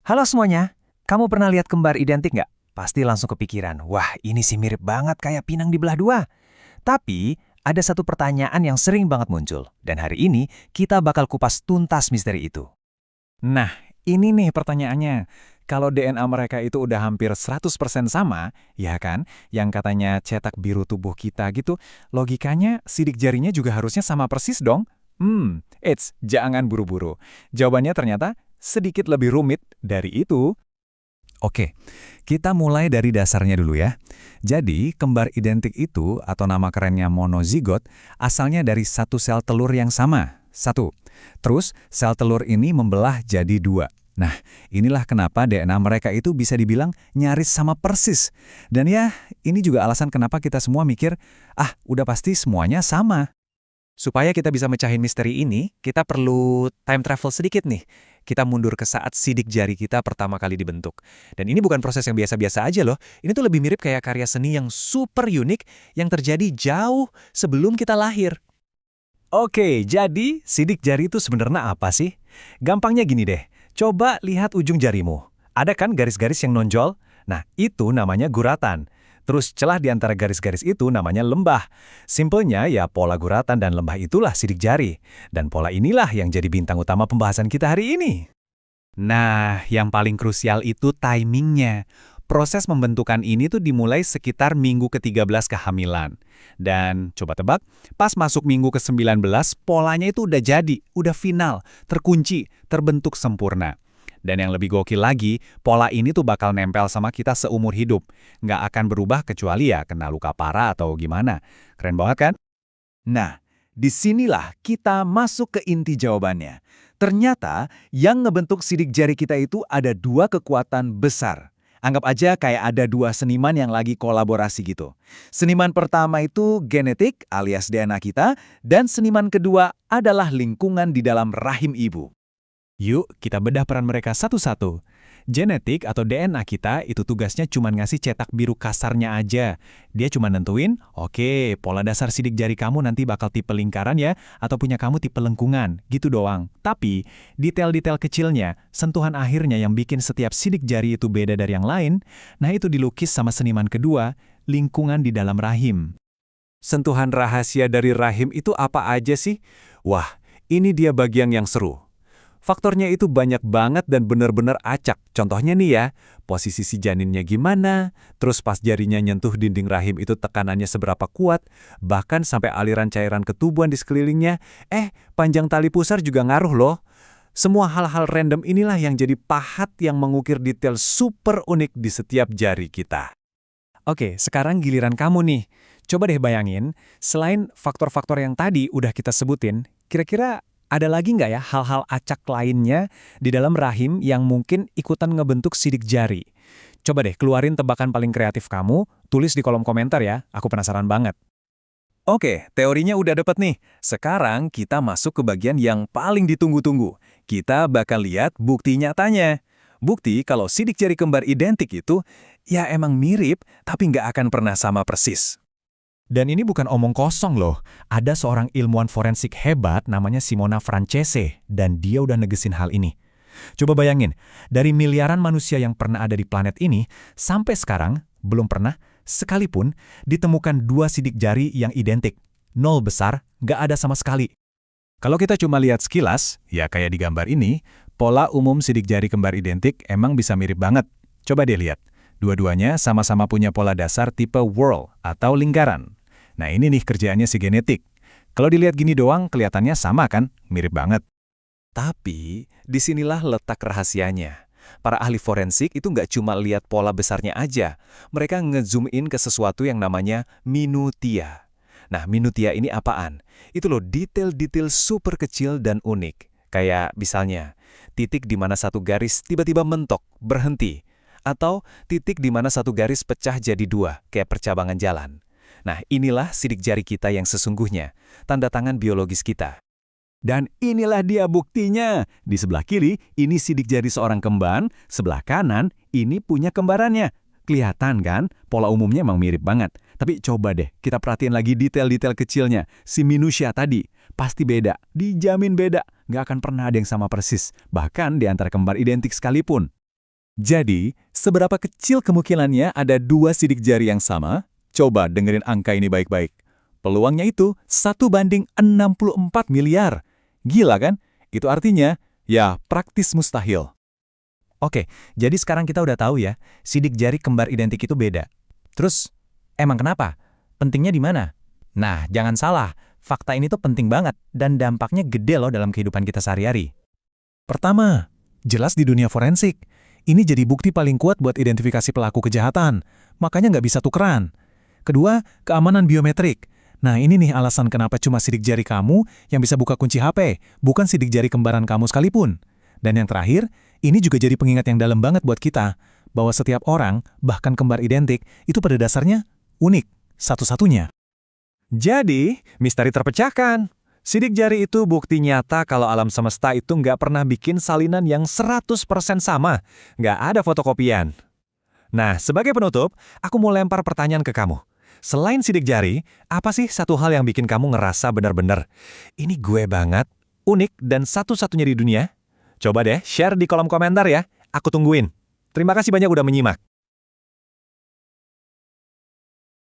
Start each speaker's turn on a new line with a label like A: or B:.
A: Halo semuanya, kamu pernah lihat kembar identik nggak? Pasti langsung kepikiran, wah ini sih mirip banget kayak pinang dibelah dua. Tapi, ada satu pertanyaan yang sering banget muncul. Dan hari ini, kita bakal kupas tuntas misteri itu.
B: Nah, ini nih pertanyaannya. Kalau DNA mereka itu udah hampir 100% sama, ya kan? Yang katanya cetak biru tubuh kita gitu, logikanya sidik jarinya juga harusnya sama persis dong? Jangan buru-buru. Jawabannya ternyata sedikit lebih rumit dari itu. Oke, kita mulai dari dasarnya dulu ya. Jadi, kembar identik itu atau nama kerennya monozigot asalnya dari satu sel telur yang sama. Satu. Terus, sel telur ini membelah jadi dua. Nah, inilah kenapa DNA mereka itu bisa dibilang nyaris sama persis. Dan ya, ini juga alasan kenapa kita semua mikir, udah pasti semuanya sama.
A: Supaya kita bisa mecahin misteri ini, kita perlu time travel sedikit nih. Kita mundur ke saat sidik jari kita pertama kali dibentuk. Dan ini bukan proses yang biasa-biasa aja loh. Ini tuh lebih mirip kayak karya seni yang super unik yang terjadi jauh sebelum kita lahir.
B: Oke, jadi sidik jari itu sebenarnya apa sih? Gampangnya gini deh, coba lihat ujung jarimu. Ada kan garis-garis yang nonjol? Nah, itu namanya guratan. Terus celah di antara garis-garis itu namanya lembah. Simpelnya ya pola guratan dan lembah itulah sidik jari. Dan pola inilah yang jadi bintang utama pembahasan kita hari ini.
C: Nah, yang paling krusial itu timingnya. Proses pembentukan ini tuh dimulai sekitar minggu ke-13 kehamilan. Dan coba tebak, pas masuk minggu ke-19, polanya itu udah jadi, udah final, terkunci, terbentuk sempurna. Dan yang lebih gokil lagi, pola ini tuh bakal nempel sama kita seumur hidup. Nggak akan berubah kecuali ya kena luka parah atau gimana. Keren banget kan?
B: Nah, disinilah kita masuk ke inti jawabannya. Ternyata yang ngebentuk sidik jari kita itu ada dua kekuatan besar. Anggap aja kayak ada dua seniman yang lagi kolaborasi gitu. Seniman pertama itu genetik alias DNA kita, dan seniman kedua adalah lingkungan di dalam rahim ibu.
C: Yuk, kita bedah peran mereka satu-satu. Genetik atau DNA kita itu tugasnya cuma ngasih cetak biru kasarnya aja. Dia cuma nentuin, oke, pola dasar sidik jari kamu nanti bakal tipe lingkaran ya, atau punya kamu tipe lengkungan, gitu doang. Tapi, detail-detail kecilnya, sentuhan akhirnya yang bikin setiap sidik jari itu beda dari yang lain, nah itu dilukis sama seniman kedua, lingkungan di dalam rahim.
B: Sentuhan rahasia dari rahim itu apa aja sih? Wah, ini dia bagian yang seru. Faktornya itu banyak banget dan benar-benar acak. Contohnya nih ya, posisi si janinnya gimana, terus pas jarinya nyentuh dinding rahim itu tekanannya seberapa kuat, bahkan sampai aliran cairan ketubuhan di sekelilingnya, panjang tali pusar juga ngaruh loh. Semua hal-hal random inilah yang jadi pahat yang mengukir detail super unik di setiap jari kita.
C: Oke, sekarang giliran kamu nih. Coba deh bayangin, selain faktor-faktor yang tadi udah kita sebutin, kira-kira ada lagi nggak ya hal-hal acak lainnya di dalam rahim yang mungkin ikutan ngebentuk sidik jari? Coba deh keluarin tebakan paling kreatif kamu, tulis di kolom komentar ya, aku penasaran banget.
B: Oke, teorinya udah dapet nih. Sekarang kita masuk ke bagian yang paling ditunggu-tunggu. Kita bakal lihat bukti nyatanya. Bukti kalau sidik jari kembar identik itu, ya emang mirip, tapi nggak akan pernah sama persis.
C: Dan ini bukan omong kosong loh. Ada seorang ilmuwan forensik hebat namanya Simona Francese, dan dia udah negesin hal ini. Coba bayangin, dari miliaran manusia yang pernah ada di planet ini, sampai sekarang belum pernah, sekalipun, ditemukan dua sidik jari yang identik. Nol besar, nggak ada sama sekali.
B: Kalau kita cuma lihat sekilas, ya kayak di gambar ini, pola umum sidik jari kembar identik emang bisa mirip banget. Coba deh lihat. Dua-duanya sama-sama punya pola dasar tipe whorl atau lingkaran. Nah ini nih kerjaannya si genetik. Kalau dilihat gini doang, kelihatannya sama kan? Mirip banget. Tapi, disinilah letak rahasianya. Para ahli forensik itu nggak cuma lihat pola besarnya aja. Mereka ngezoom in ke sesuatu yang namanya minutia. Nah, minutia ini apaan? Itu loh detail-detail super kecil dan unik. Kayak misalnya, titik di mana satu garis tiba-tiba mentok, berhenti. Atau titik di mana satu garis pecah jadi dua, kayak percabangan jalan. Nah, inilah sidik jari kita yang sesungguhnya, tanda tangan biologis kita. Dan inilah dia buktinya. Di sebelah kiri, ini sidik jari seorang kembar, sebelah kanan, ini punya kembarannya. Kelihatan kan? Pola umumnya emang mirip banget. Tapi coba deh, kita perhatiin lagi detail-detail kecilnya. Si minusia tadi, pasti beda. Dijamin beda. Nggak akan pernah ada yang sama persis. Bahkan di antara kembar identik sekalipun. Jadi, seberapa kecil kemungkinannya ada dua sidik jari yang sama? Coba dengerin angka ini baik-baik. Peluangnya itu 1:64 miliar. Gila kan? Itu artinya, ya praktis mustahil.
A: Oke, jadi sekarang kita udah tahu ya, sidik jari kembar identik itu beda. Terus, emang kenapa? Pentingnya di mana? Nah, jangan salah, fakta ini tuh penting banget dan dampaknya gede loh dalam kehidupan kita sehari-hari.
B: Pertama, jelas di dunia forensik. Ini jadi bukti paling kuat buat identifikasi pelaku kejahatan. Makanya nggak bisa tukeran. Kedua, keamanan biometrik. Nah, ini nih alasan kenapa cuma sidik jari kamu yang bisa buka kunci HP, bukan sidik jari kembaran kamu sekalipun. Dan yang terakhir, ini juga jadi pengingat yang dalam banget buat kita, bahwa setiap orang, bahkan kembar identik, itu pada dasarnya unik, satu-satunya.
A: Jadi, misteri terpecahkan. Sidik jari itu bukti nyata kalau alam semesta itu nggak pernah bikin salinan yang 100% sama. Nggak ada fotokopian. Nah, sebagai penutup, aku mau lempar pertanyaan ke kamu. Selain sidik jari, apa sih satu hal yang bikin kamu ngerasa benar-benar ini gue banget, unik, dan satu-satunya di dunia? Coba deh share di kolom komentar ya. Aku tungguin. Terima kasih banyak udah menyimak.